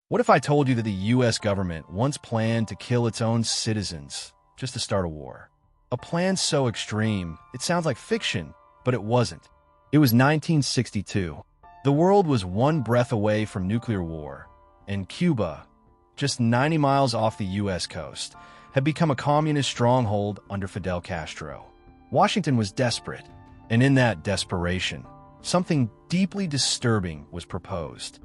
What if I told you that the US government once planned to kill its own citizens just to start a war? A plan so extreme, it sounds like fiction, but it wasn't. It was 1962. The world was one breath away from nuclear war, and Cuba, just 90 miles off the US coast, had become a communist stronghold under Fidel Castro. Washington was desperate, and in that desperation, something deeply disturbing was proposed.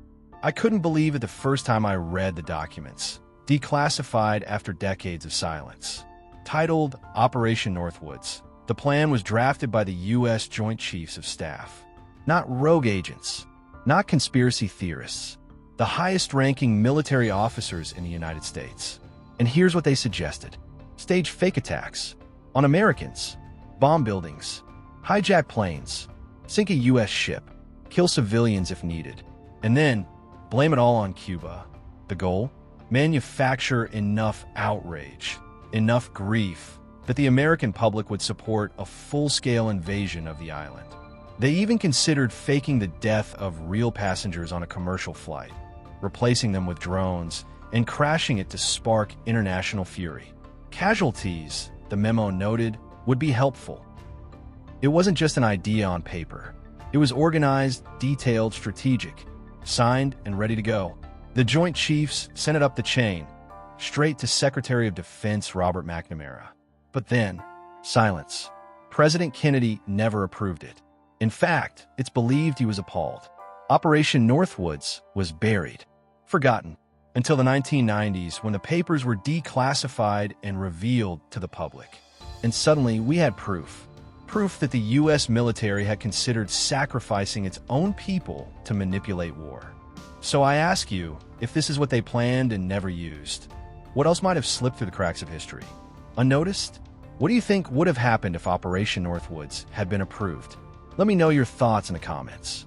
I couldn't believe it the first time I read the documents, declassified after decades of silence. Titled Operation Northwoods, the plan was drafted by the U.S. Joint Chiefs of Staff. Not rogue agents, not conspiracy theorists, the highest-ranking military officers in the United States. And here's what they suggested. Stage fake attacks on Americans, bomb buildings, hijack planes, sink a U.S. ship, kill civilians if needed, and then blame it all on Cuba. The goal? Manufacture enough outrage, enough grief, that the American public would support a full-scale invasion of the island. They even considered faking the death of real passengers on a commercial flight, replacing them with drones, and crashing it to spark international fury. Casualties, the memo noted, would be helpful. It wasn't just an idea on paper. It was organized, detailed, strategic, signed, and ready to go. The Joint Chiefs sent it up the chain, straight to Secretary of Defense Robert McNamara. But then, silence. President Kennedy never approved it. In fact, it's believed he was appalled. Operation Northwoods was buried, forgotten, until the 1990s when the papers were declassified and revealed to the public. And suddenly we had proof. Proof that the U.S. military had considered sacrificing its own people to manipulate war. So I ask you, if this is what they planned and never used, what else might have slipped through the cracks of history? Unnoticed? What do you think would have happened if Operation Northwoods had been approved? Let me know your thoughts in the comments.